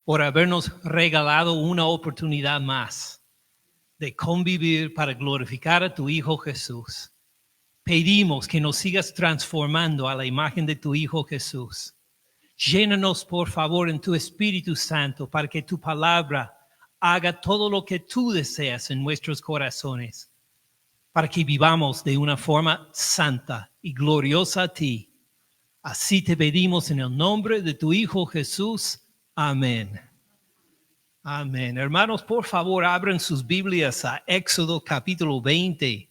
por habernos regalado una oportunidad más de convivir para glorificar a tu Hijo Jesús. Pedimos que nos sigas transformando a la imagen de tu Hijo Jesús. Llénanos, por favor, en tu Espíritu Santo para que tu palabra haga todo lo que tú deseas en nuestros corazones, para que vivamos de una forma santa y gloriosa a ti. Así te pedimos en el nombre de tu Hijo Jesús. Amén. Amén. Hermanos, por favor, abran sus Biblias a Éxodo capítulo 20.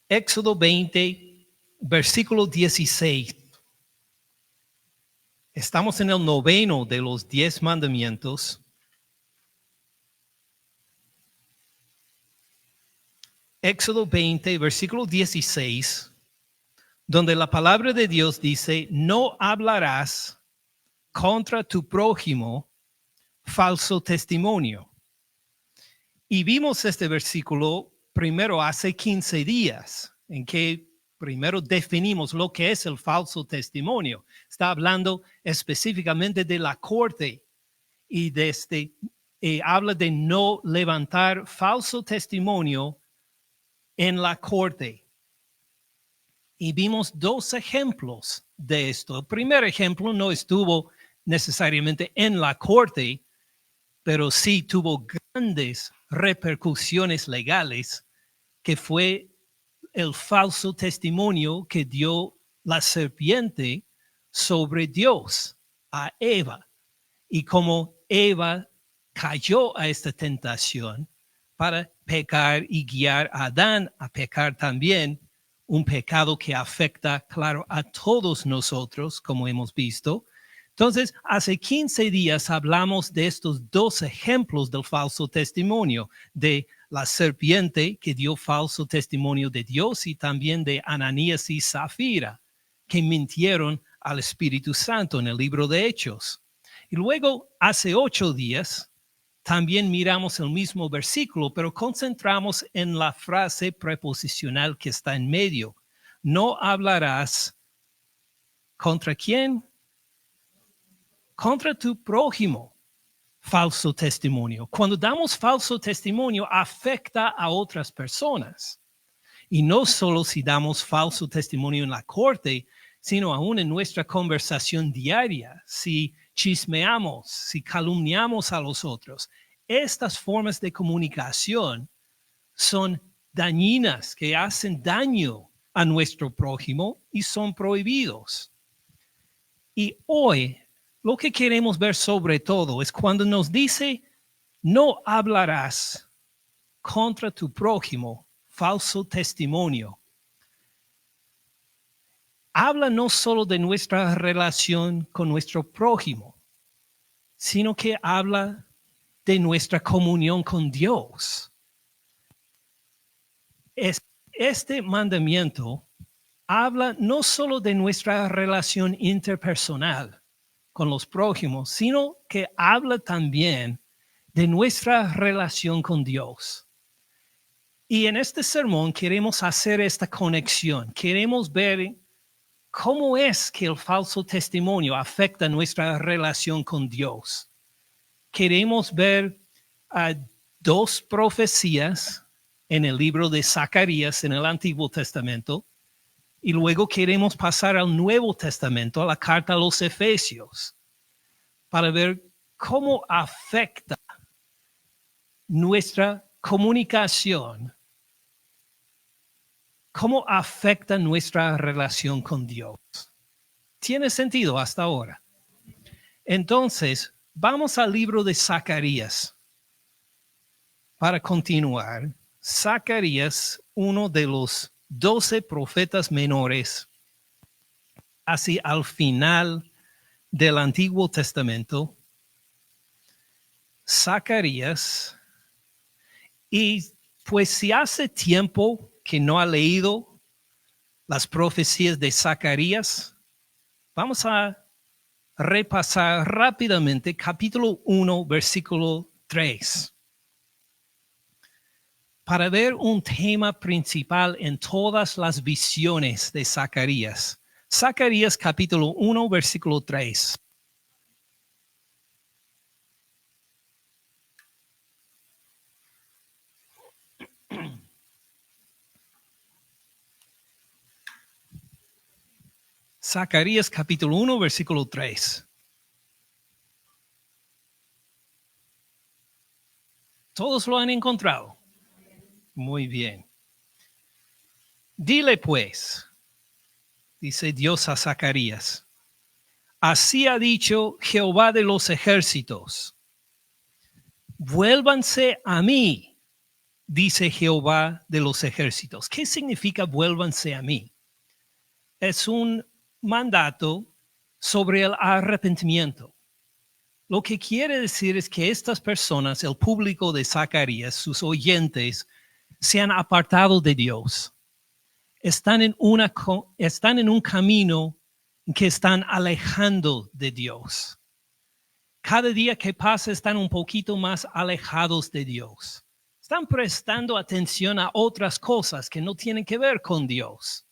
Éxodo 20, versículo 16. Estamos en el 9º de los 10 mandamientos. Éxodo 20, versículo 16, donde la palabra de Dios dice, no hablarás contra tu prójimo falso testimonio. Y vimos este versículo primero hace 15 días, en que primero definimos lo que es el falso testimonio. Está hablando específicamente de la corte y habla de no levantar falso testimonio en la corte. Y vimos 2 ejemplos de esto. El primer ejemplo no estuvo necesariamente en la corte, pero sí tuvo grandes repercusiones legales, que fue el falso testimonio que dio la serpiente sobre Dios a Eva. Y como Eva cayó a esta tentación para pecar y guiar a Adán a pecar también, un pecado que afecta, claro, a todos nosotros, como hemos visto. Entonces, hace 15 días hablamos de estos 2 ejemplos del falso testimonio, de la serpiente que dio falso testimonio de Dios y también de Ananías y Zafira, que mintieron al Espíritu Santo en el libro de Hechos. Y luego, hace 8 días, también miramos el mismo versículo, pero concentramos en la frase preposicional que está en medio. No hablarás ¿contra quién? Contra tu prójimo. Falso testimonio. Cuando damos falso testimonio, afecta a otras personas. Y no solo si damos falso testimonio en la corte, sino aún en nuestra conversación diaria, si chismeamos, si calumniamos a los otros. Estas formas de comunicación son dañinas, que hacen daño a nuestro prójimo y son prohibidos. Y hoy lo que queremos ver sobre todo es cuando nos dice, no hablarás contra tu prójimo falso testimonio. Habla no solo de nuestra relación con nuestro prójimo, sino que habla de nuestra comunión con Dios. Este mandamiento habla no solo de nuestra relación interpersonal con los prójimos, sino que habla también de nuestra relación con Dios. Y en este sermón queremos hacer esta conexión. Queremos ver cómo es que el falso testimonio afecta nuestra relación con Dios. Queremos ver 2 profecías en el libro de Zacarías en el Antiguo Testamento. Y luego queremos pasar al Nuevo Testamento, a la carta a los Efesios, para ver cómo afecta nuestra comunicación, cómo afecta nuestra relación con Dios. ¿Tiene sentido hasta ahora? Entonces, vamos al libro de Zacarías para continuar. Zacarías, uno de los 12 profetas menores, así al final del Antiguo Testamento. Zacarías. Y pues si hace tiempo que no ha leído las profecías de Zacarías, vamos a repasar rápidamente capítulo 1, versículo 3. Para ver un tema principal en todas las visiones de Zacarías. Zacarías capítulo 1, versículo 3. Zacarías capítulo 1, versículo 3. ¿Todos lo han encontrado? Muy bien. Dile pues, dice Dios a Zacarías, así ha dicho Jehová de los ejércitos, vuélvanse a mí, dice Jehová de los ejércitos. ¿Qué significa vuélvanse a mí? Es un mandato sobre el arrepentimiento. Lo que quiere decir es que estas personas, el público de Zacarías, sus oyentes, se han apartado de Dios. Están en un camino que están alejando de Dios. Cada día que pasa están un poquito más alejados de Dios. Están prestando atención a otras cosas que no tienen que ver con Dios.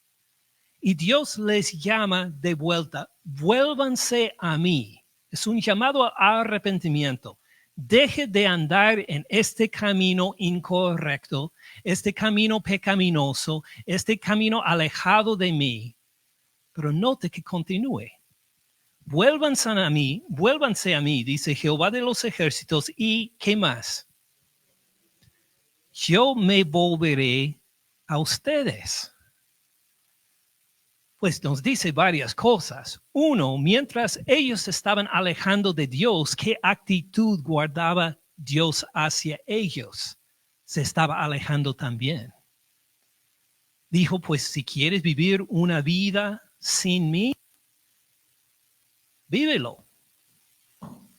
Y Dios les llama de vuelta, vuélvanse a mí. Es un llamado a arrepentimiento. Deje de andar en este camino incorrecto, este camino pecaminoso, este camino alejado de mí. Pero note que continúe. Vuélvanse a mí, dice Jehová de los ejércitos, y ¿qué más? Yo me volveré a ustedes. Pues nos dice varias cosas. Uno, mientras ellos estaban alejando de Dios, ¿qué actitud guardaba Dios hacia ellos? Se estaba alejando también. Dijo, pues si quieres vivir una vida sin mí, vívelo.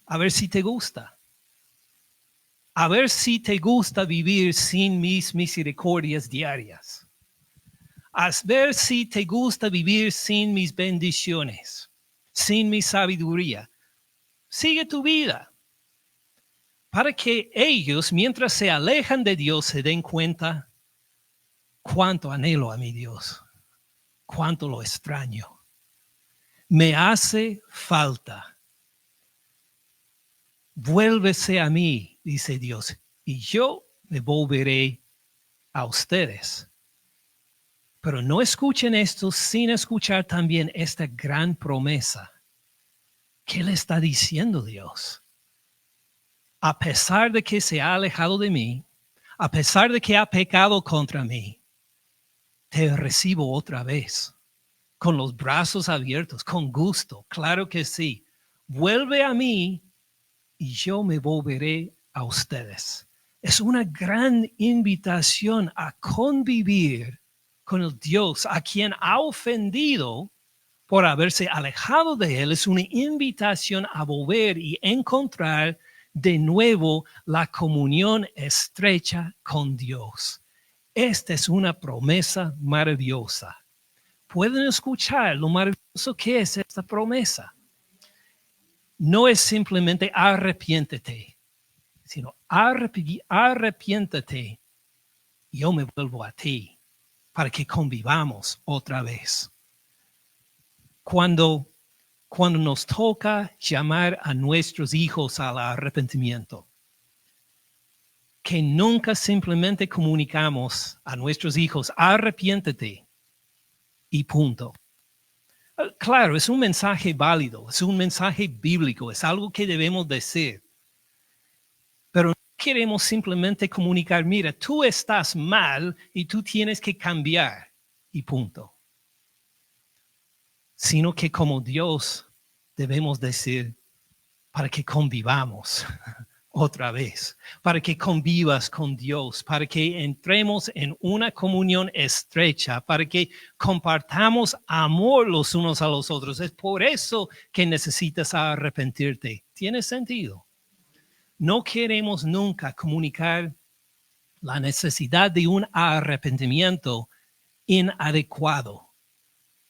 A ver si te gusta. A ver si te gusta vivir sin mis misericordias diarias. A ver si te gusta vivir sin mis bendiciones, sin mi sabiduría. Sigue tu vida. Para que ellos, mientras se alejan de Dios, se den cuenta cuánto anhelo a mi Dios, cuánto lo extraño. Me hace falta. Vuélvese a mí, dice Dios, y yo me volveré a ustedes. Pero no escuchen esto sin escuchar también esta gran promesa. ¿Qué le está diciendo Dios? A pesar de que se ha alejado de mí, a pesar de que ha pecado contra mí, te recibo otra vez, con los brazos abiertos, con gusto, claro que sí. Vuelve a mí y yo me volveré a ustedes. Es una gran invitación a convivir con el Dios a quien ha ofendido por haberse alejado de él. Es una invitación a volver y encontrar de nuevo la comunión estrecha con Dios. Esta es una promesa maravillosa. Pueden escuchar lo maravilloso que es esta promesa. No es simplemente arrepiéntete, sino arrepiéntete y yo me vuelvo a ti para que convivamos otra vez. Cuando nos toca llamar a nuestros hijos al arrepentimiento, que nunca simplemente comunicamos a nuestros hijos, arrepiéntete y punto. Claro, es un mensaje válido, es un mensaje bíblico, es algo que debemos decir. Pero no queremos simplemente comunicar, mira, tú estás mal y tú tienes que cambiar y punto. Sino que como Dios debemos decir, para que convivamos otra vez, para que convivas con Dios, para que entremos en una comunión estrecha, para que compartamos amor los unos a los otros. Es por eso que necesitas arrepentirte. ¿Tiene sentido? No queremos nunca comunicar la necesidad de un arrepentimiento inadecuado.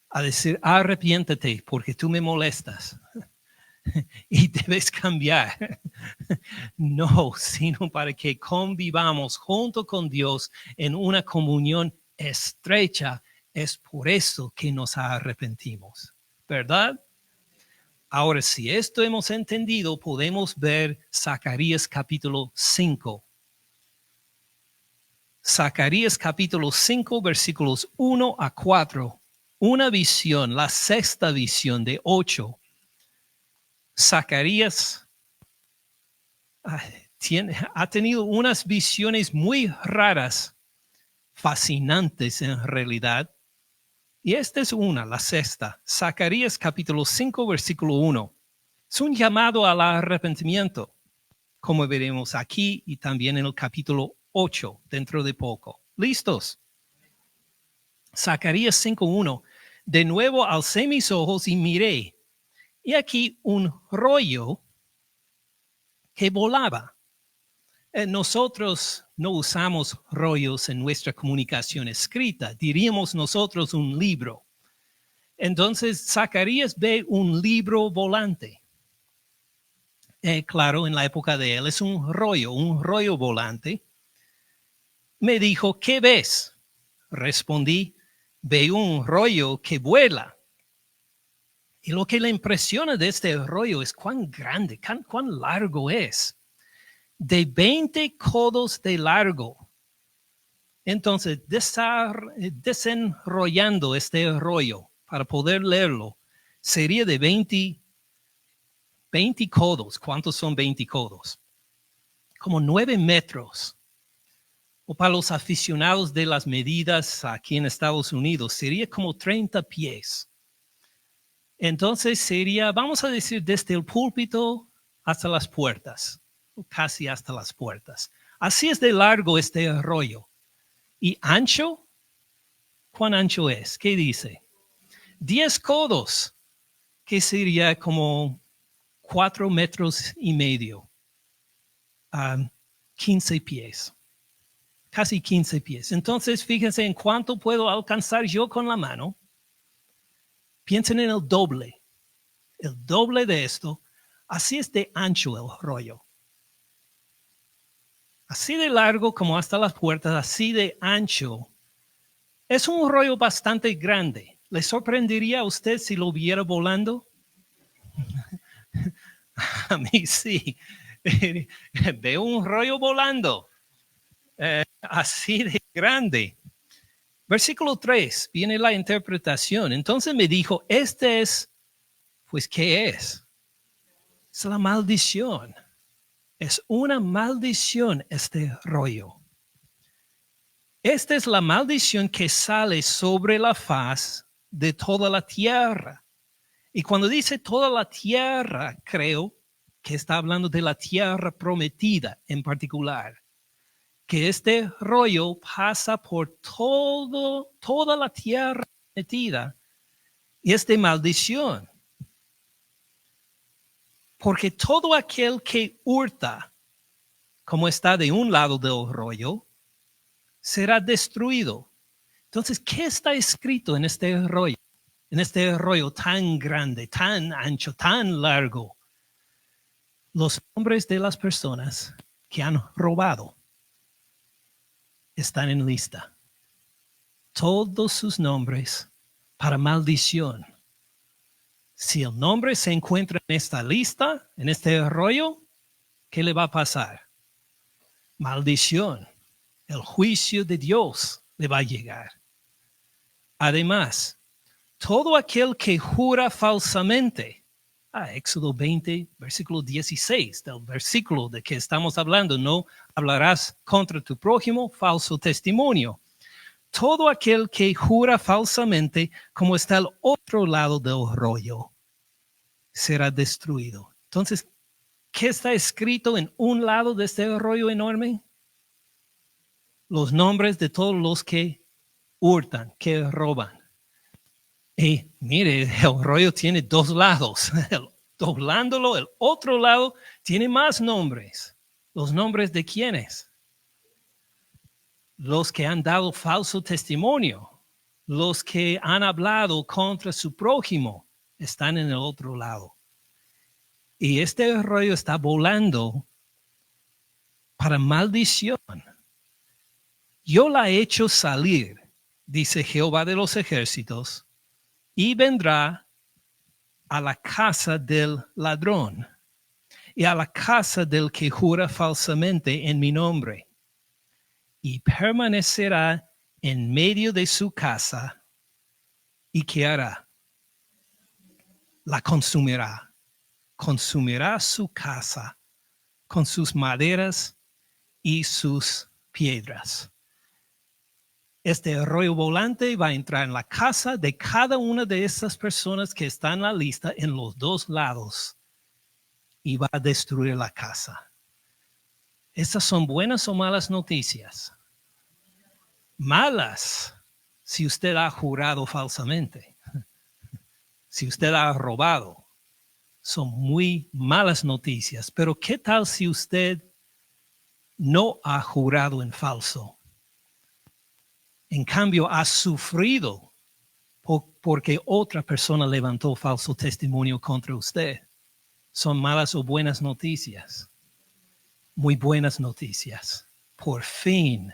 A decir, arrepiéntete porque tú me molestas y debes cambiar. No, sino para que convivamos junto con Dios en una comunión estrecha. Es por eso que nos arrepentimos, ¿verdad? Ahora, si esto hemos entendido, podemos ver Zacarías capítulo 5. Zacarías capítulo 5, versículos 1 a 4. una visión, la sexta visión de 8. Zacarías ha tenido unas visiones muy raras, fascinantes en realidad. Y esta es una, la sexta. Zacarías capítulo 5, versículo 1. Es un llamado al arrepentimiento, como veremos aquí y también en el capítulo 8, dentro de poco. ¿Listos? Zacarías 5:1. De nuevo alcé mis ojos y miré, y aquí un rollo que volaba. Nosotros no usamos rollos en nuestra comunicación escrita, diríamos nosotros un libro. Entonces Zacarías ve un libro volante. Claro, en la época de él es un rollo volante. Me dijo, ¿qué ves? Respondí, veo un rollo que vuela. Y lo que le impresiona de este rollo es cuán grande, cuán largo es. De 20 codos de largo. Entonces, desenrollando este rollo para poder leerlo, sería de 20 codos. ¿Cuántos son 20 codos? Como 9 metros. O para los aficionados de las medidas aquí en Estados Unidos, sería como 30 pies. Entonces sería, vamos a decir, desde el púlpito hasta las puertas, o casi hasta las puertas. Así es de largo este rollo. ¿Y ancho? ¿Cuán ancho es? ¿Qué dice? 10 codos, que sería como 4 metros y medio. 15 pies. Casi 15 pies. Entonces, fíjense en cuánto puedo alcanzar yo con la mano. Piensen en el doble de esto. Así es de ancho el rollo. Así de largo como hasta las puertas, así de ancho. Es un rollo bastante grande. ¿Le sorprendería a usted si lo viera volando? A mí sí. Veo un rollo volando. Así de grande. Versículo 3, viene la interpretación. Entonces me dijo, pues, ¿qué es? Es la maldición. Es una maldición este rollo. Esta es la maldición que sale sobre la faz de toda la tierra. Y cuando dice toda la tierra, creo que está hablando de la tierra prometida en particular. Que este rollo pasa por toda la tierra prometida y es de maldición. Porque todo aquel que hurta, como está de un lado del rollo, será destruido. Entonces, ¿qué está escrito en este rollo? En este rollo tan grande, tan ancho, tan largo. Los nombres de las personas que han robado están en lista. Todos sus nombres para maldición. Si el nombre se encuentra en esta lista, en este rollo, ¿qué le va a pasar? Maldición. El juicio de Dios le va a llegar. Además, todo aquel que jura falsamente, Éxodo 20, versículo 16, del versículo de que estamos hablando, no hablarás contra tu prójimo, falso testimonio. Todo aquel que jura falsamente, como está al otro lado del rollo, será destruido. Entonces, ¿qué está escrito en un lado de este rollo enorme? Los nombres de todos los que hurtan, que roban. Y mire, el rollo tiene dos lados. Doblándolo, el otro lado tiene más nombres. ¿Los nombres de quiénes? Los que han dado falso testimonio. Los que han hablado contra su prójimo están en el otro lado. Y este rollo está volando para maldición. Yo la he hecho salir, dice Jehová de los ejércitos, y vendrá a la casa del ladrón y a la casa del que jura falsamente en mi nombre, y permanecerá en medio de su casa ¿Y qué hará? La consumirá. Consumirá su casa con sus maderas y sus piedras. Este arroyo volante va a entrar en la casa de cada una de esas personas que están en la lista en los dos lados y va a destruir la casa. ¿Estas son buenas o malas noticias? Malas, si usted ha jurado falsamente, si usted ha robado, son muy malas noticias. Pero ¿qué tal si usted no ha jurado en falso? En cambio, ha sufrido porque otra persona levantó falso testimonio contra usted. ¿Son malas o buenas noticias? Muy buenas noticias. Por fin,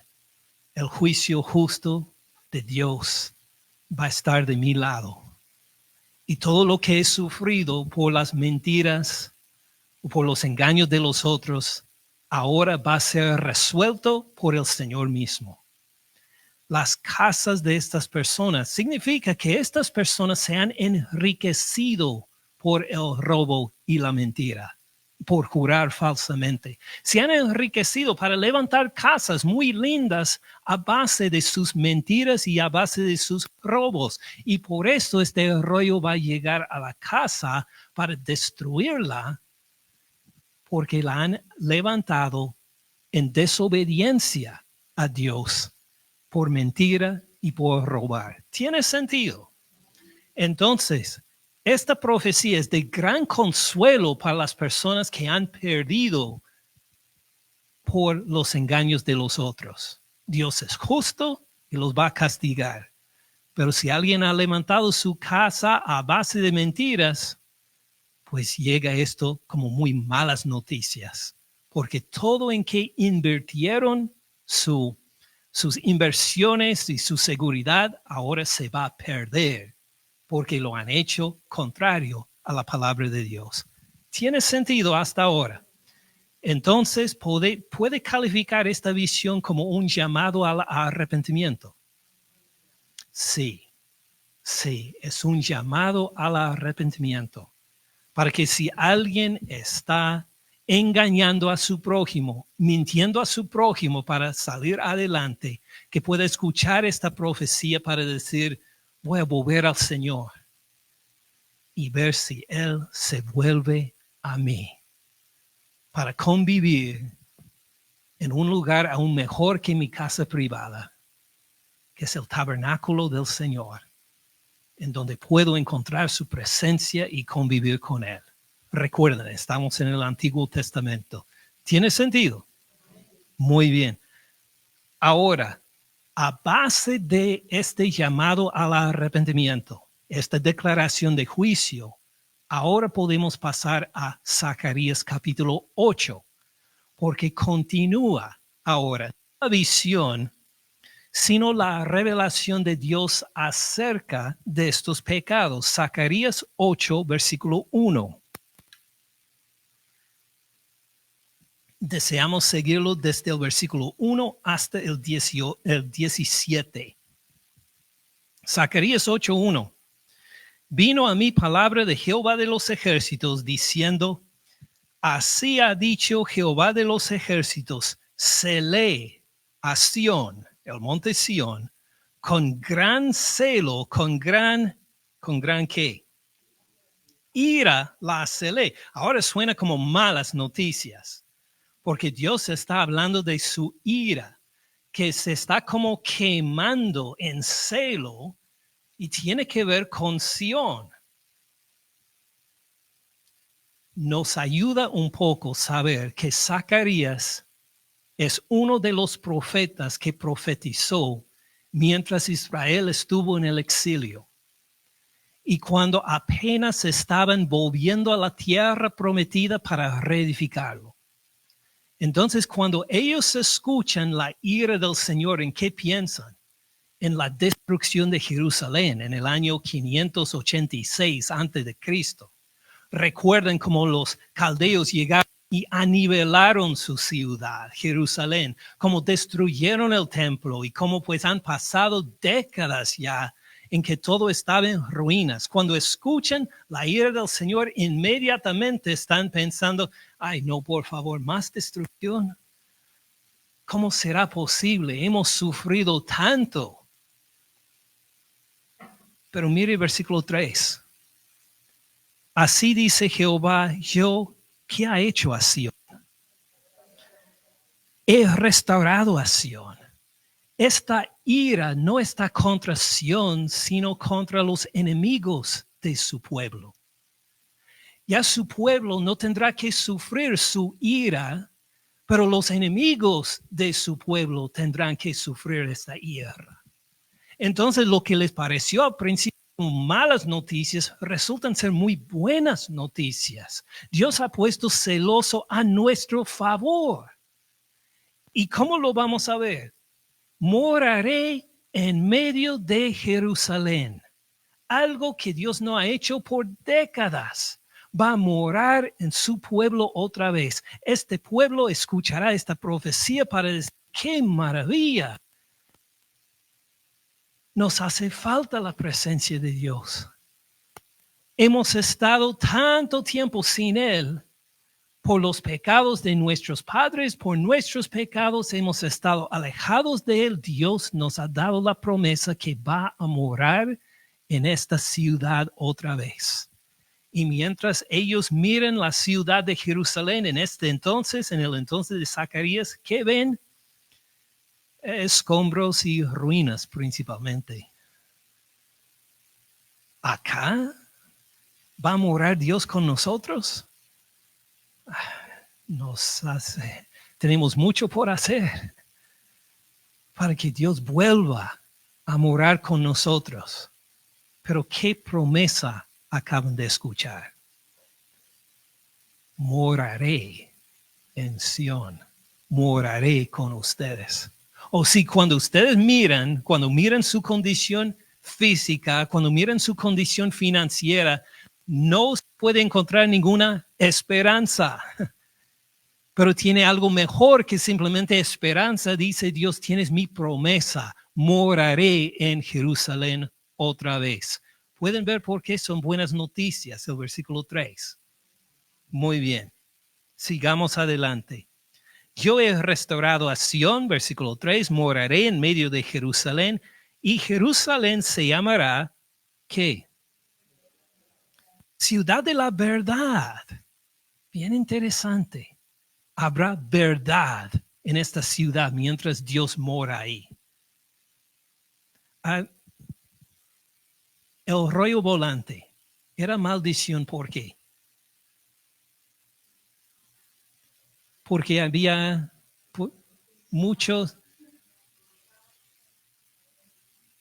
el juicio justo de Dios va a estar de mi lado. Y todo lo que he sufrido por las mentiras o por los engaños de los otros, ahora va a ser resuelto por el Señor mismo. Las casas de estas personas significa que estas personas se han enriquecido por el robo y la mentira, por jurar falsamente. Se han enriquecido para levantar casas muy lindas a base de sus mentiras y a base de sus robos. Y por eso este arroyo va a llegar a la casa para destruirla, porque la han levantado en desobediencia a Dios por mentira y por robar. ¿Tiene sentido? Entonces, esta profecía es de gran consuelo para las personas que han perdido por los engaños de los otros. Dios es justo y los va a castigar. Pero si alguien ha levantado su casa a base de mentiras, pues llega esto como muy malas noticias, porque todo en que invirtieron sus inversiones y su seguridad ahora se va a perder, porque lo han hecho contrario a la palabra de Dios. ¿Tiene sentido hasta ahora? Entonces, ¿puede calificar esta visión como un llamado al arrepentimiento? Sí, es un llamado al arrepentimiento. Para que si alguien está engañando a su prójimo, mintiendo a su prójimo para salir adelante, que pueda escuchar esta profecía para decir, voy a volver al Señor y ver si Él se vuelve a mí para convivir en un lugar aún mejor que mi casa privada, que es el tabernáculo del Señor, en donde puedo encontrar su presencia y convivir con Él. Recuerden, estamos en el Antiguo Testamento. ¿Tiene sentido? Muy bien. Ahora, a base de este llamado al arrepentimiento, esta declaración de juicio, ahora podemos pasar a Zacarías capítulo 8, porque continúa ahora la visión, sino la revelación de Dios acerca de estos pecados. Zacarías 8, versículo 1. Deseamos seguirlo desde el versículo 1 hasta el 17. Zacarías 8:1. Vino a mí palabra de Jehová de los ejércitos, diciendo, así ha dicho Jehová de los ejércitos, celé a Sión, el monte Sión, con gran celo, con gran ¿qué? Ira la celé. Ahora suena como malas noticias, porque Dios está hablando de su ira, que se está como quemando en celo y tiene que ver con Sión. Nos ayuda un poco saber que Zacarías es uno de los profetas que profetizó mientras Israel estuvo en el exilio. Y cuando apenas estaban volviendo a la tierra prometida para reedificarlo. Entonces, cuando ellos escuchan la ira del Señor, ¿en qué piensan? En la destrucción de Jerusalén en el año 586 a.C. Recuerden cómo los caldeos llegaron y anivelaron su ciudad, Jerusalén, cómo destruyeron el templo y cómo pues han pasado décadas ya en que todo estaba en ruinas. Cuando escuchan la ira del Señor, inmediatamente están pensando, ay, no, por favor, más destrucción. ¿Cómo será posible? Hemos sufrido tanto. Pero mire el versículo 3. Así dice Jehová, yo, ¿qué ha hecho a Sión? He restaurado a Sión. Esta ira no está contra Sión, sino contra los enemigos de su pueblo. Ya su pueblo no tendrá que sufrir su ira, pero los enemigos de su pueblo tendrán que sufrir esta ira. Entonces, lo que les pareció al principio malas noticias resultan ser muy buenas noticias. Dios ha puesto celoso a nuestro favor. ¿Y cómo lo vamos a ver? Moraré en medio de Jerusalén. Algo que Dios no ha hecho por décadas. Va a morar en su pueblo otra vez. Este pueblo escuchará esta profecía para decir, ¡qué maravilla! Nos hace falta la presencia de Dios. Hemos estado tanto tiempo sin Él. Por los pecados de nuestros padres, por nuestros pecados hemos estado alejados de Él. Dios nos ha dado la promesa que va a morar en esta ciudad otra vez. Y mientras ellos miran la ciudad de Jerusalén en este entonces, en el entonces de Zacarías, ¿qué ven? Escombros y ruinas principalmente. ¿Acá va a morar Dios con nosotros? Tenemos mucho por hacer para que Dios vuelva a morar con nosotros. Pero qué promesa acaban de escuchar. Moraré en Sión, moraré con ustedes. O si cuando ustedes cuando miran su condición física, cuando miran su condición financiera, no puede encontrar ninguna esperanza. Pero tiene algo mejor que simplemente esperanza. Dice Dios, tienes mi promesa, moraré en Jerusalén otra vez. ¿Pueden ver por qué son buenas noticias? El versículo 3. Muy bien, sigamos adelante. Yo he restaurado a Sión, versículo 3, moraré en medio de Jerusalén, y Jerusalén se llamará, ¿qué? Ciudad de la verdad. Bien interesante. Habrá verdad en esta ciudad mientras Dios mora ahí. El rollo volante era maldición, ¿por qué? Porque había muchos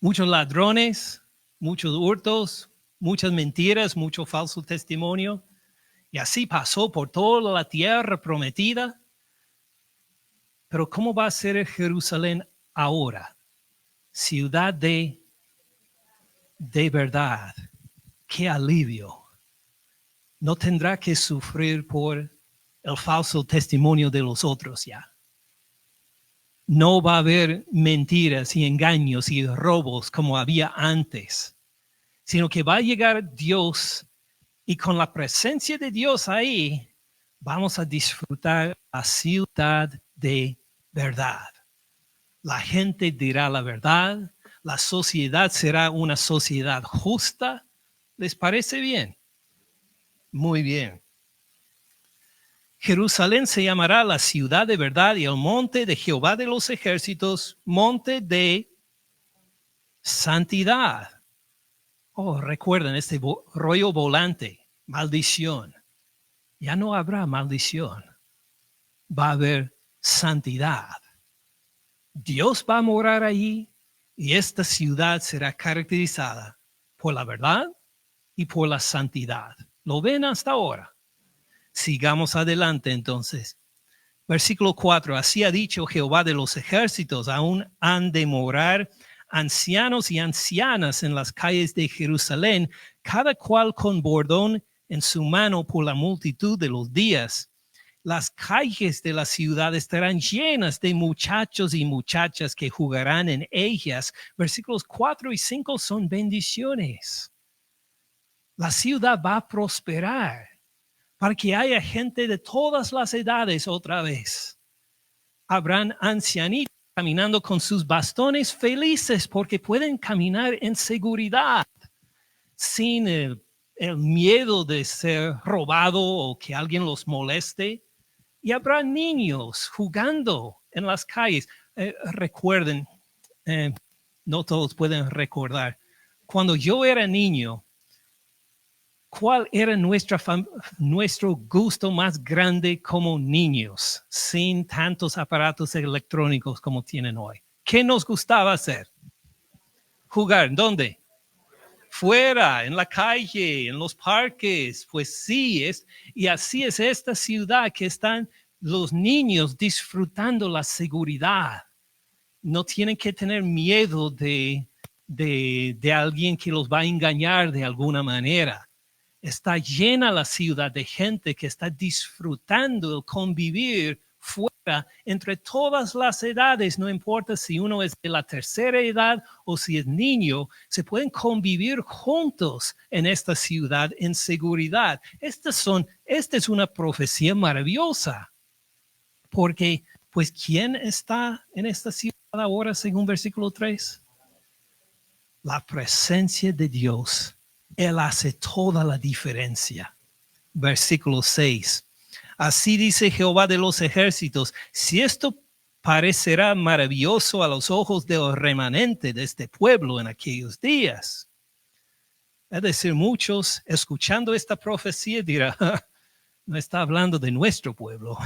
ladrones, muchos hurtos, muchas mentiras, mucho falso testimonio. Y así pasó por toda la tierra prometida. Pero ¿cómo va a ser Jerusalén ahora? Ciudad de verdad. ¡Qué alivio! No tendrá que sufrir por el falso testimonio de los otros ya. No va a haber mentiras y engaños y robos como había antes, sino que va a llegar Dios y con la presencia de Dios ahí vamos a disfrutar la ciudad de verdad. La gente dirá la verdad, la sociedad será una sociedad justa. ¿Les parece bien? Muy bien. Jerusalén se llamará la ciudad de verdad y el monte de Jehová de los ejércitos, monte de santidad. Oh, recuerden este rollo volante, maldición. Ya no habrá maldición. Va a haber santidad. Dios va a morar allí y esta ciudad será caracterizada por la verdad y por la santidad. ¿Lo ven hasta ahora? Sigamos adelante entonces. Versículo 4. Así ha dicho Jehová de los ejércitos, aún han de morar ancianos y ancianas en las calles de Jerusalén, cada cual con bordón en su mano por la multitud de los días. Las calles de la ciudad estarán llenas de muchachos y muchachas que jugarán en ellas. Versículos 4 y 5 son bendiciones. La ciudad va a prosperar para que haya gente de todas las edades otra vez. Habrán ancianitos caminando con sus bastones felices porque pueden caminar en seguridad, sin el miedo de ser robado o que alguien los moleste. Y habrá niños jugando en las calles. Recuerden, no todos pueden recordar, cuando yo era niño, ¿cuál era nuestro gusto más grande como niños, sin tantos aparatos electrónicos como tienen hoy? ¿Qué nos gustaba hacer? Jugar. ¿Dónde? Fuera, en la calle, en los parques. Pues sí, y así es esta ciudad, que están los niños disfrutando la seguridad. No tienen que tener miedo de alguien que los va a engañar de alguna manera. Está llena la ciudad de gente que está disfrutando el convivir fuera entre todas las edades. No importa si uno es de la tercera edad o si es niño, se pueden convivir juntos en esta ciudad en seguridad. Esta es una profecía maravillosa, porque pues ¿quién está en esta ciudad ahora según versículo 3? La presencia de Dios. Él hace toda la diferencia. Versículo 6. Así dice Jehová de los ejércitos: si esto parecerá maravilloso a los ojos del remanente de este pueblo en aquellos días. Es decir, muchos escuchando esta profecía dirán, no está hablando de nuestro pueblo.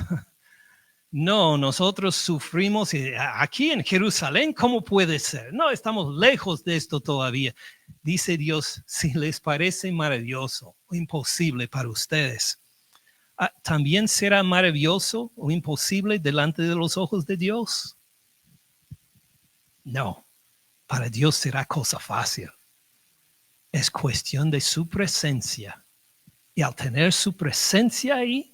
No, nosotros sufrimos aquí en Jerusalén, ¿cómo puede ser? No, estamos lejos de esto todavía. Dice Dios, si les parece maravilloso o imposible para ustedes, ¿también será maravilloso o imposible delante de los ojos de Dios? No, para Dios será cosa fácil. Es cuestión de su presencia. Y al tener su presencia ahí,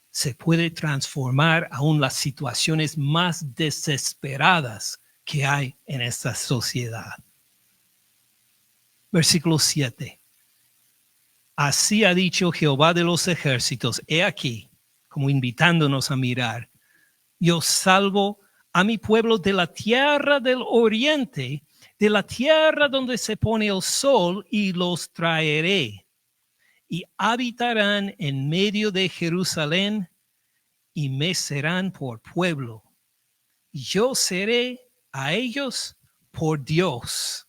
se puede transformar aún las situaciones más desesperadas que hay en esta sociedad. Versículo 7. Así ha dicho Jehová de los ejércitos: he aquí, como invitándonos a mirar, yo salvo a mi pueblo de la tierra del oriente, de la tierra donde se pone el sol, y los traeré, y habitarán en medio de Jerusalén, y me serán por pueblo. Yo seré a ellos por Dios.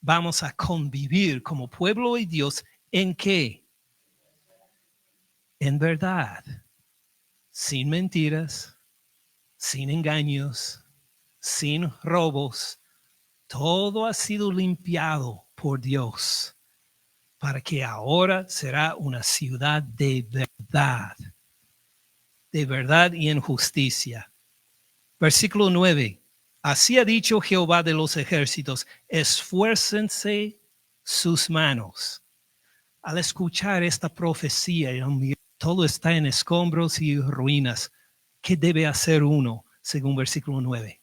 Vamos a convivir como pueblo y Dios. ¿En qué? En verdad, sin mentiras, sin engaños, sin robos. Todo ha sido limpiado por Dios, para que ahora será una ciudad de verdad y en justicia. Versículo 9. Así ha dicho Jehová de los ejércitos: esfuércense sus manos. Al escuchar esta profecía, todo está en escombros y ruinas. ¿Qué debe hacer uno según versículo 9?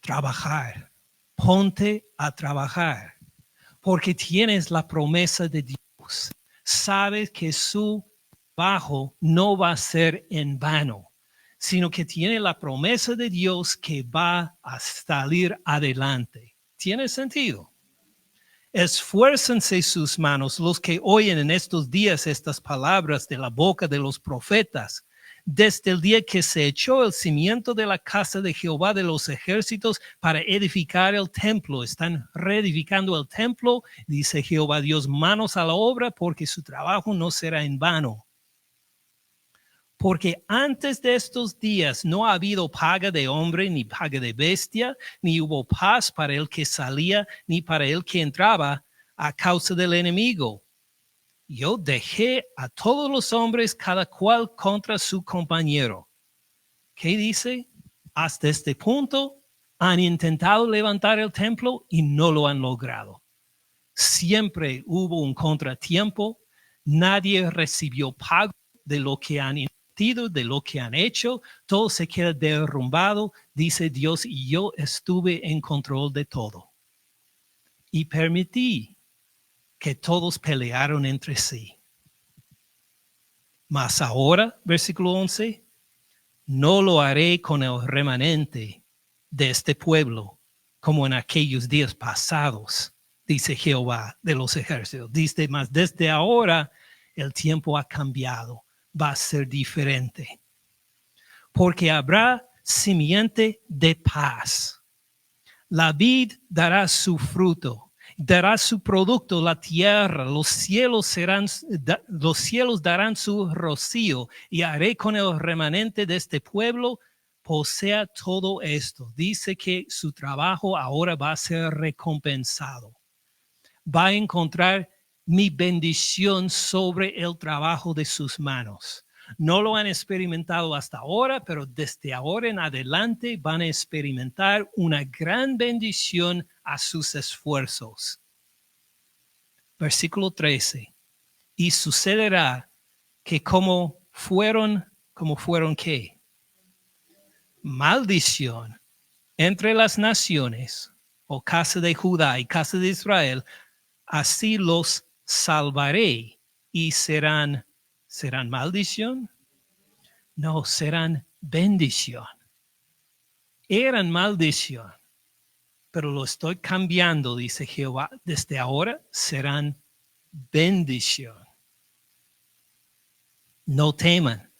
Trabajar. Ponte a trabajar, porque tienes la promesa de Dios. Sabes que su trabajo no va a ser en vano, sino que tiene la promesa de Dios que va a salir adelante. ¿Tiene sentido? Esfuércense sus manos los que oyen en estos días estas palabras de la boca de los profetas. Desde el día que se echó el cimiento de la casa de Jehová de los ejércitos para edificar el templo. Están reedificando el templo, dice Jehová Dios: manos a la obra, porque su trabajo no será en vano. Porque antes de estos días no ha habido paga de hombre ni paga de bestia, ni hubo paz para el que salía ni para el que entraba a causa del enemigo. Yo dejé a todos los hombres cada cual contra su compañero. ¿Qué dice? Hasta este punto han intentado levantar el templo y no lo han logrado. Siempre hubo un contratiempo. Nadie recibió pago de lo que han intentado cometido, de lo que han hecho, todo se queda derrumbado, dice Dios, y yo estuve en control de todo. Y permití que todos pelearon entre sí. Mas ahora, versículo 11, no lo haré con el remanente de este pueblo, como en aquellos días pasados, dice Jehová de los ejércitos. Dice, mas desde ahora el tiempo ha cambiado, va a ser diferente. Porque habrá simiente de paz. La vid dará su fruto, dará su producto la tierra, los cielos darán su rocío, y haré con el remanente de este pueblo posea todo esto. Dice que su trabajo ahora va a ser recompensado. Va a encontrar mi bendición sobre el trabajo de sus manos. No lo han experimentado hasta ahora, pero desde ahora en adelante van a experimentar una gran bendición a sus esfuerzos. Versículo 13. Y sucederá que como fueron ¿qué? Maldición entre las naciones, o casa de Judá y casa de Israel, así los salvaré y serán maldición. No, serán bendición. Eran maldición, pero lo estoy cambiando, dice Jehová. Desde ahora serán bendición. No teman,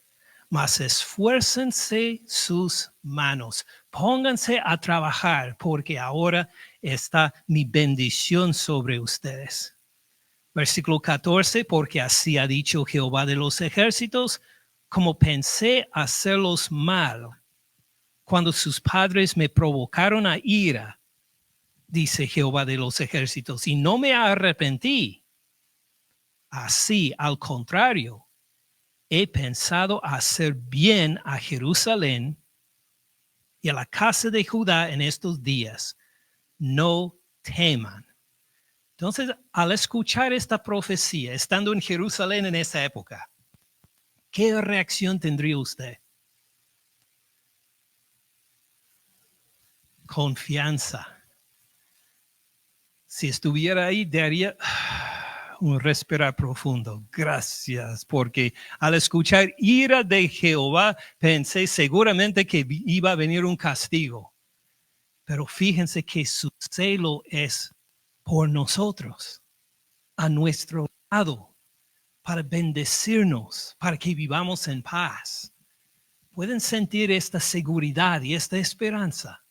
mas esfuércense sus manos. Pónganse a trabajar, porque ahora está mi bendición sobre ustedes. Versículo 14, porque así ha dicho Jehová de los ejércitos, como pensé hacerlos mal, cuando sus padres me provocaron a ira, dice Jehová de los ejércitos, y no me arrepentí. Así, al contrario, he pensado hacer bien a Jerusalén y a la casa de Judá en estos días. No teman. Entonces, al escuchar esta profecía, estando en Jerusalén en esa época, ¿qué reacción tendría usted? Confianza. Si estuviera ahí, daría un respirar profundo. Gracias, porque al escuchar ira de Jehová, pensé seguramente que iba a venir un castigo. Pero fíjense que su celo es por nosotros, a nuestro lado, para bendecirnos, para que vivamos en paz. Pueden sentir esta seguridad y esta esperanza.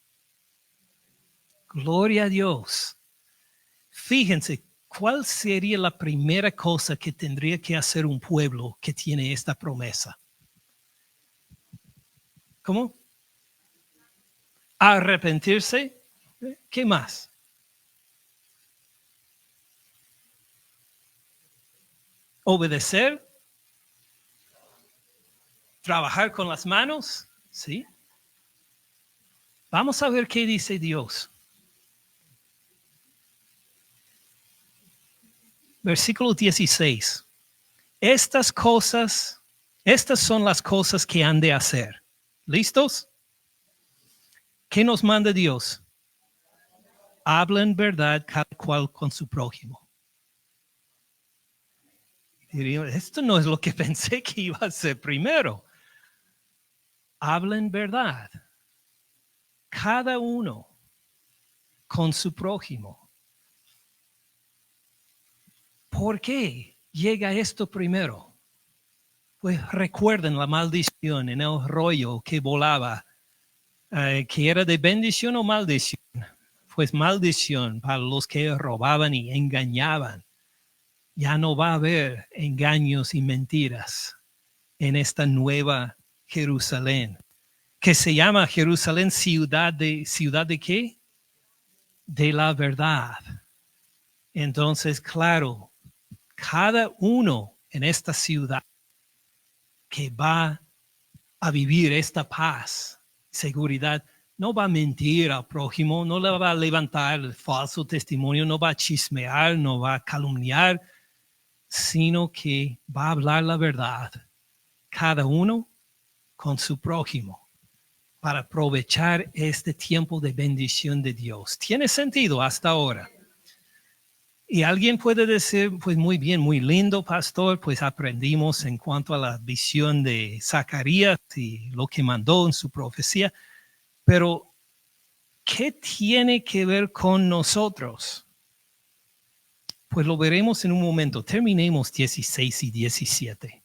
Gloria a Dios. Fíjense, ¿cuál sería la primera cosa que tendría que hacer un pueblo que tiene esta promesa? ¿Cómo? Arrepentirse. ¿Qué más? Obedecer. Trabajar con las manos. ¿Sí? Vamos a ver qué dice Dios. Versículo 16. Estas son las cosas que han de hacer. ¿Listos? ¿Qué nos manda Dios? Hablen verdad cada cual con su prójimo. Esto no es lo que pensé que iba a ser primero. Hablen verdad. Cada uno con su prójimo. ¿Por qué llega esto primero? Pues recuerden la maldición en el rollo que volaba, que era de bendición o maldición. Pues maldición para los que robaban y engañaban. Ya no va a haber engaños y mentiras en esta nueva Jerusalén, que se llama Jerusalén ciudad de ¿qué? De la verdad. Entonces, claro, cada uno en esta ciudad que va a vivir esta paz, seguridad, no va a mentir al prójimo, no le va a levantar el falso testimonio, no va a chismear, no va a calumniar, sino que va a hablar la verdad, cada uno con su prójimo para aprovechar este tiempo de bendición de Dios. ¿Tiene sentido hasta ahora? Y alguien puede decir, pues muy bien, muy lindo, pastor, pues aprendimos en cuanto a la visión de Zacarías y lo que mandó en su profecía, pero ¿qué tiene que ver con nosotros? Pues lo veremos en un momento. Terminemos 16 y 17.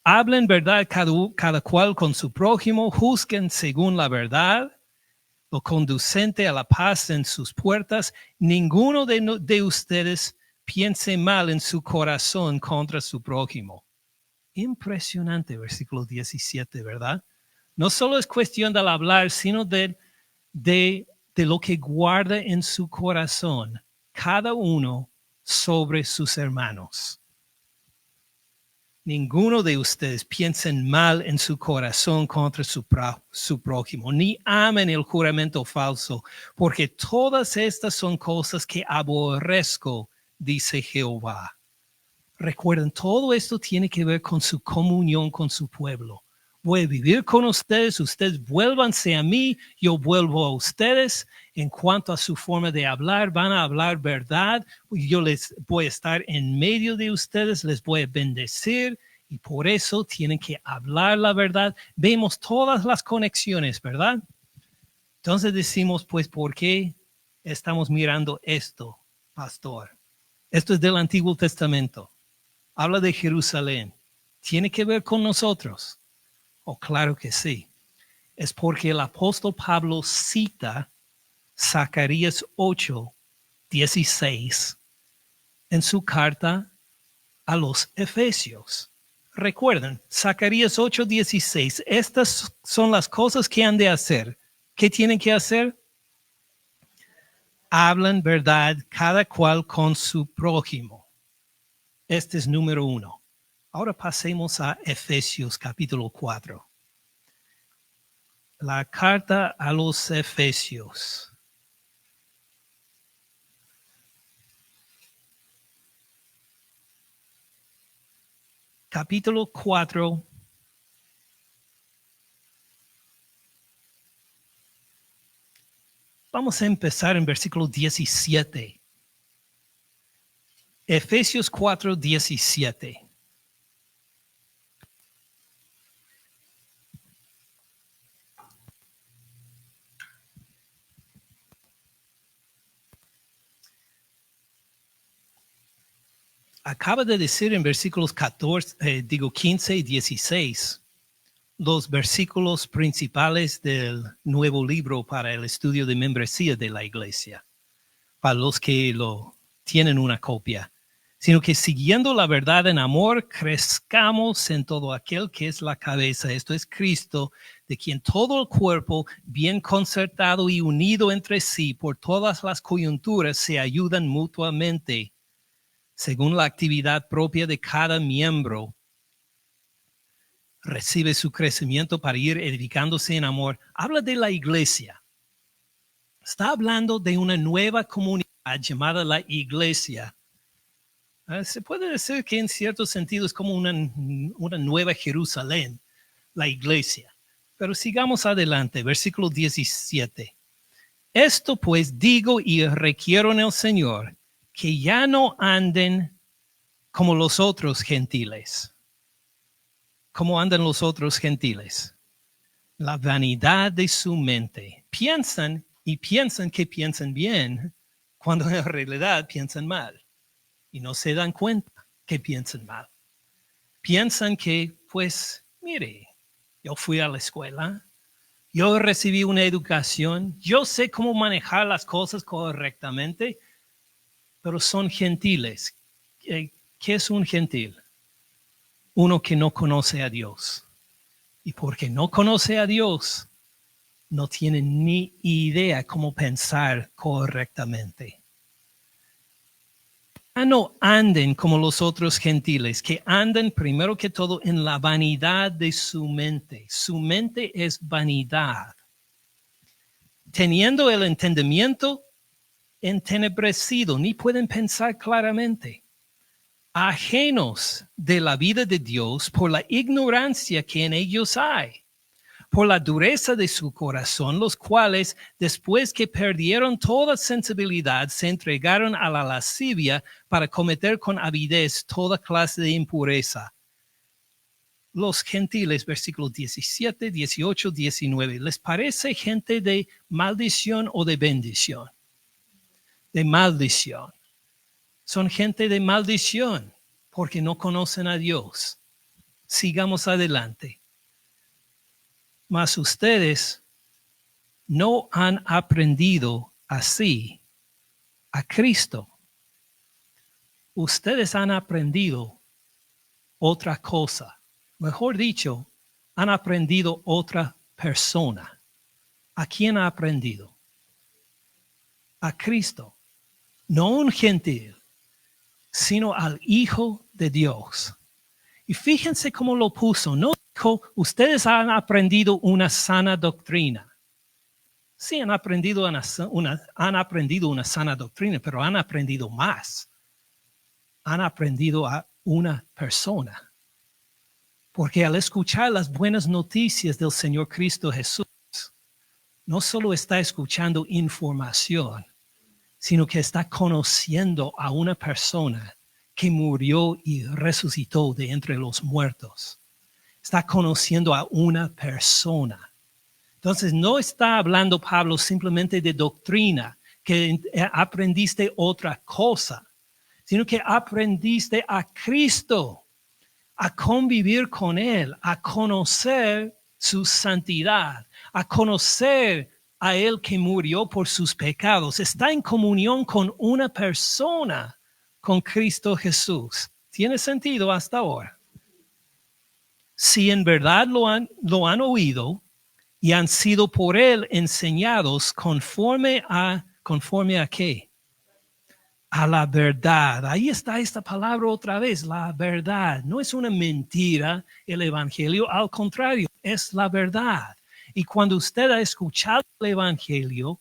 Hablen verdad cada cual con su prójimo, juzguen según la verdad, lo conducente a la paz en sus puertas. Ninguno de ustedes piense mal en su corazón contra su prójimo. Impresionante, versículo 17, ¿verdad? No solo es cuestión del hablar, sino de lo que guarda en su corazón cada uno sobre sus hermanos. Ninguno de ustedes piensen mal en su corazón contra su prójimo, ni amen el juramento falso, porque todas estas son cosas que aborrezco, dice Jehová. Recuerden, todo esto tiene que ver con su comunión con su pueblo. Voy a vivir con ustedes, ustedes vuélvanse a mí, yo vuelvo a ustedes. En cuanto a su forma de hablar, van a hablar verdad. Yo les voy a estar en medio de ustedes, les voy a bendecir y por eso tienen que hablar la verdad. Vemos todas las conexiones, ¿verdad? Entonces decimos, pues, ¿por qué estamos mirando esto, pastor? Esto es del Antiguo Testamento. Habla de Jerusalén. ¿Tiene que ver con nosotros? Oh, claro que sí. Es porque el apóstol Pablo cita Zacarías 8:16 en su carta a los Efesios. Recuerden, Zacarías 8:16, estas son las cosas que han de hacer. ¿Qué tienen que hacer? Hablan verdad cada cual con su prójimo. Este es número 1. Ahora pasemos a Efesios capítulo 4. La carta a los Efesios. Capítulo 4. Vamos a empezar en versículo 17. Efesios 4:17. Acaba de decir en versículos 15 y 16, los versículos principales del nuevo libro para el estudio de membresía de la iglesia, para los que lo tienen una copia, sino que siguiendo la verdad en amor, crezcamos en todo aquel que es la cabeza, esto es Cristo, de quien todo el cuerpo, bien concertado y unido entre sí por todas las coyunturas, se ayudan mutuamente, según la actividad propia de cada miembro, recibe su crecimiento para ir edificándose en amor. Habla de la iglesia. Está hablando de una nueva comunidad llamada la iglesia. Se puede decir que en cierto sentido es como una nueva Jerusalén, la iglesia. Pero sigamos adelante, versículo 17. Esto pues digo y requiero en el Señor, que ya no anden como los otros gentiles. ¿Cómo andan los otros gentiles? La vanidad de su mente. Piensan que piensan bien, cuando en realidad piensan mal. Y no se dan cuenta que piensan mal. Piensan que, pues, mire, yo fui a la escuela, yo recibí una educación, yo sé cómo manejar las cosas correctamente, pero son gentiles. ¿Qué es un gentil? Uno que no conoce a Dios. Y porque no conoce a Dios, no tiene ni idea cómo pensar correctamente. Ya no anden como los otros gentiles, que anden primero que todo en la vanidad de su mente. Su mente es vanidad. Teniendo el entendimiento entenebrecido, ni pueden pensar claramente. Ajenos de la vida de Dios por la ignorancia que en ellos hay. por la dureza de su corazón, los cuales, después que perdieron toda sensibilidad, se entregaron a la lascivia para cometer con avidez toda clase de impureza. Los gentiles, versículos 17, 18, 19. ¿Les parece gente de maldición o de bendición? De maldición. Son gente de maldición porque no conocen a Dios. Sigamos adelante. Mas ustedes no han aprendido así a Cristo. Ustedes han aprendido otra cosa. Mejor dicho, han aprendido otra persona. ¿A quién ha aprendido? A Cristo. No un gentil, sino al Hijo de Dios. Y fíjense cómo lo puso. No dijo, ustedes han aprendido una sana doctrina. Sí, han aprendido una sana doctrina, pero han aprendido más. Han aprendido a una persona. Porque al escuchar las buenas noticias del Señor Cristo Jesús, no solo está escuchando información, sino que está conociendo a una persona que murió y resucitó de entre los muertos. Está conociendo a una persona. Entonces, no está hablando Pablo simplemente de doctrina, que aprendiste otra cosa, sino que aprendiste a Cristo, a convivir con Él, a conocer su santidad, a conocer a Él que murió por sus pecados. Está en comunión con una persona, con Cristo Jesús. ¿Tiene sentido hasta ahora? Si en verdad lo han oído y han sido por Él enseñados conforme a ¿qué? A la verdad. Ahí está esta palabra otra vez, la verdad. No es una mentira el evangelio, al contrario, es la verdad. Y cuando usted ha escuchado el evangelio,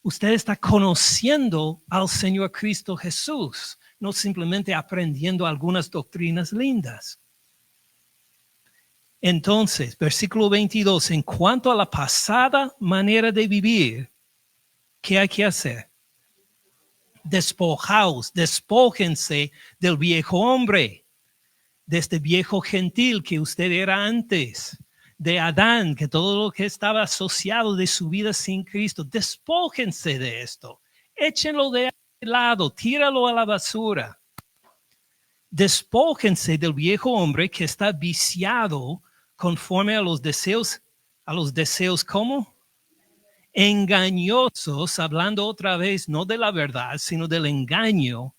usted está conociendo al Señor Cristo Jesús, no simplemente aprendiendo algunas doctrinas lindas. Entonces, versículo 22, en cuanto a la pasada manera de vivir, ¿qué hay que hacer? Despojaos, despójense del viejo hombre, de este viejo gentil que usted era antes, de Adán, que todo lo que estaba asociado de su vida sin Cristo, despójense de esto, échenlo de lado, tíralo a la basura. Despójense del viejo hombre que está viciado conforme a los deseos, ¿cómo? Engañosos, hablando otra vez no de la verdad, sino del engaño.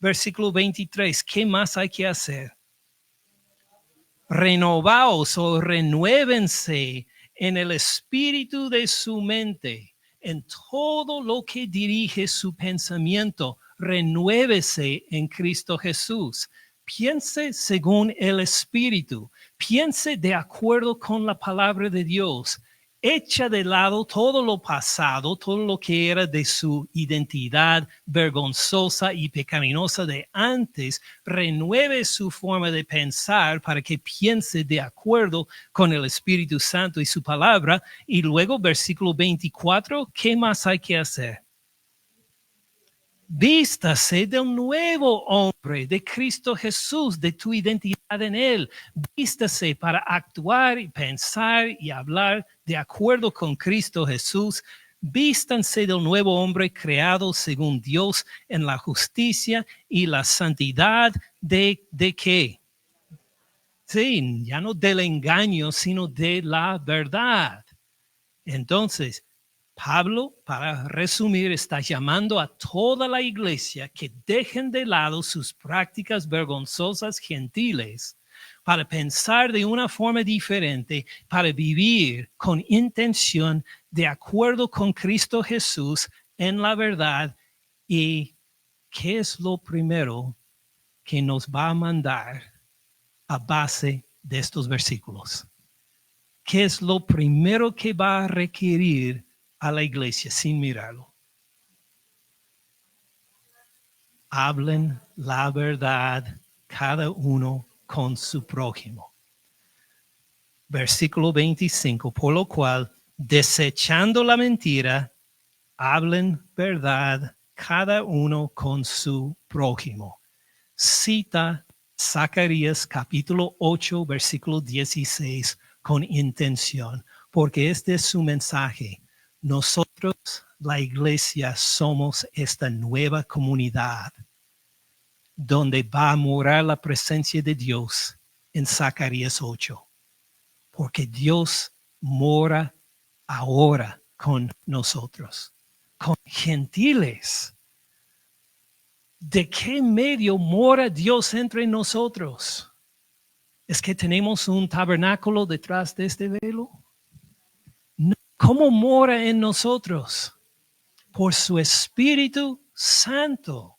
Versículo 23, ¿qué más hay que hacer? Renovaos o renuévense en el espíritu de su mente, en todo lo que dirige su pensamiento. Renuévese en Cristo Jesús. Piense según el espíritu. Piense de acuerdo con la palabra de Dios. Echa de lado todo lo pasado, todo lo que era de su identidad vergonzosa y pecaminosa de antes. Renueve su forma de pensar para que piense de acuerdo con el Espíritu Santo y su palabra. Y luego, versículo 24, ¿qué más hay que hacer? Vístase del nuevo hombre, de Cristo Jesús, de tu identidad en Él. Vístase para actuar y pensar y hablar de acuerdo con Cristo Jesús. Vístanse del nuevo hombre creado según Dios en la justicia y la santidad ¿de qué? Sí, ya no del engaño, sino de la verdad. Entonces, Pablo, para resumir, está llamando a toda la iglesia que dejen de lado sus prácticas vergonzosas gentiles para pensar de una forma diferente, para vivir con intención de acuerdo con Cristo Jesús en la verdad. ¿Y qué es lo primero que nos va a mandar a base de estos versículos? ¿Qué es lo primero que va a requerir a la iglesia sin mirarlo? Hablen la verdad cada uno con su prójimo. versículo 25, por lo cual, desechando la mentira, hablen verdad cada uno con su prójimo. Cita Zacarías capítulo 8, versículo 16 con intención, porque este es su mensaje. Nosotros, la iglesia, somos esta nueva comunidad donde va a morar la presencia de Dios en Zacarías 8, porque Dios mora ahora con nosotros, con gentiles. ¿De qué medio mora Dios entre nosotros? ¿Es que tenemos un tabernáculo detrás de este velo? No. ¿Cómo mora en nosotros? Por su Espíritu Santo.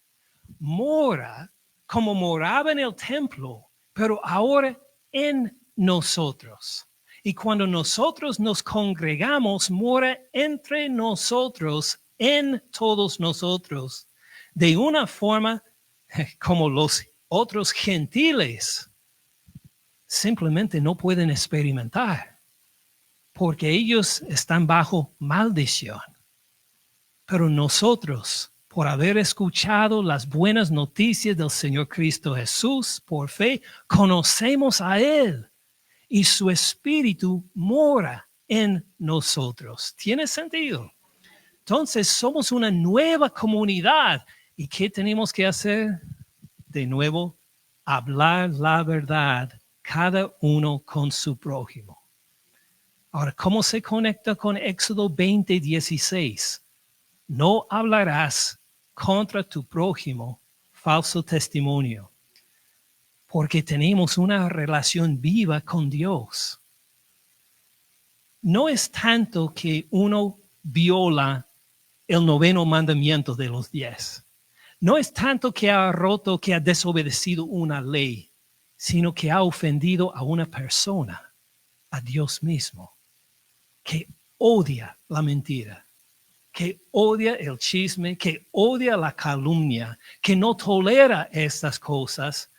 Mora como moraba en el templo, pero ahora en nosotros. Y cuando nosotros nos congregamos, mora entre nosotros, en todos nosotros, de una forma como los otros gentiles simplemente no pueden experimentar, porque ellos están bajo maldición. Pero nosotros, por haber escuchado las buenas noticias del Señor Cristo Jesús, por fe, conocemos a Él y su Espíritu mora en nosotros. ¿Tiene sentido? Entonces somos una nueva comunidad. ¿Y qué tenemos que hacer? De nuevo, hablar la verdad, cada uno con su prójimo. Ahora, ¿cómo se conecta con Éxodo 20:16? No hablarás contra tu prójimo falso testimonio, porque tenemos una relación viva con Dios. No es tanto que uno viola el 9º mandamiento de los 10. No es tanto que ha roto, que ha desobedecido una ley, sino que ha ofendido a una persona, a Dios mismo, que odia la mentira, que odia el chisme, que odia la calumnia, que no tolera estas cosas.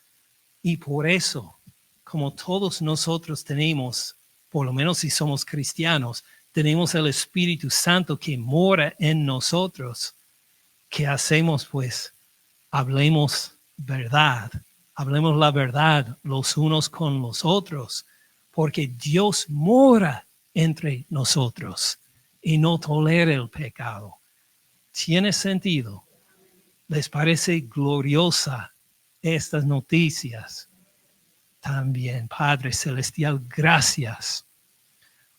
Y por eso, como todos nosotros tenemos, por lo menos si somos cristianos, tenemos el Espíritu Santo que mora en nosotros, ¿qué hacemos? Pues hablemos verdad, hablemos la verdad los unos con los otros, porque Dios mora entre nosotros y no tolera el pecado. ¿Tiene sentido? ¿Les parece gloriosa estas noticias? También, Padre Celestial, gracias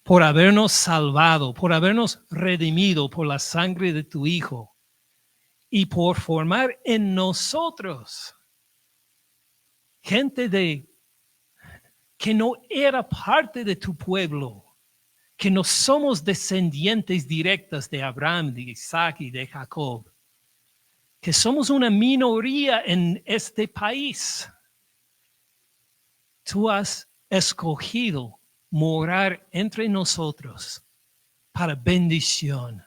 por habernos salvado, por habernos redimido por la sangre de tu Hijo y por formar en nosotros gente que no era parte de tu pueblo, que no somos descendientes directas de Abraham, de Isaac y de Jacob, que somos una minoría en este país. Tú has escogido morar entre nosotros para bendición,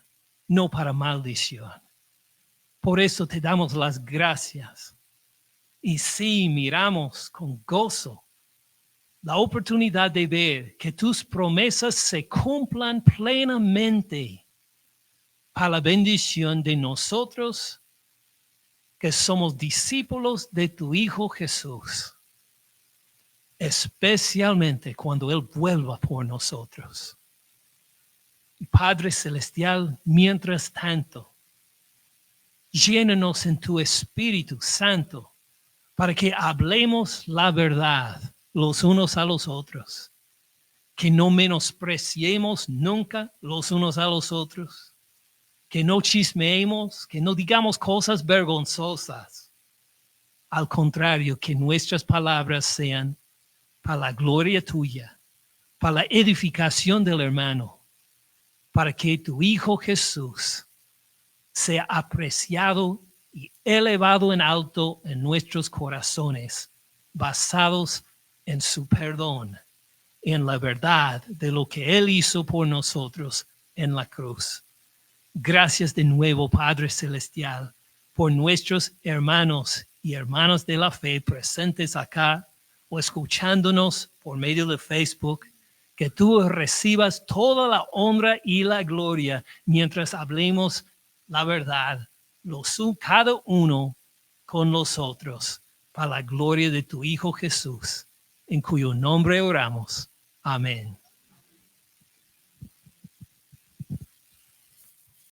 no para maldición. Por eso te damos las gracias. Y sí, miramos con gozo la oportunidad de ver que tus promesas se cumplan plenamente para la bendición de nosotros que somos discípulos de tu Hijo Jesús, especialmente cuando Él vuelva por nosotros. Padre Celestial, mientras tanto, llénanos en tu Espíritu Santo para que hablemos la verdad los unos a los otros, que no menospreciemos nunca los unos a los otros, que no chismeemos, que no digamos cosas vergonzosas. Al contrario, que nuestras palabras sean para la gloria tuya, para la edificación del hermano, para que tu Hijo Jesús sea apreciado y elevado en alto en nuestros corazones, basados en su perdón, en la verdad de lo que Él hizo por nosotros en la cruz. Gracias de nuevo, Padre Celestial, por nuestros hermanos y hermanas de la fe presentes acá o escuchándonos por medio de Facebook. que tú recibas toda la honra y la gloria mientras hablemos la verdad, cada uno con los otros, para la gloria de tu Hijo Jesús, en cuyo nombre oramos. Amén.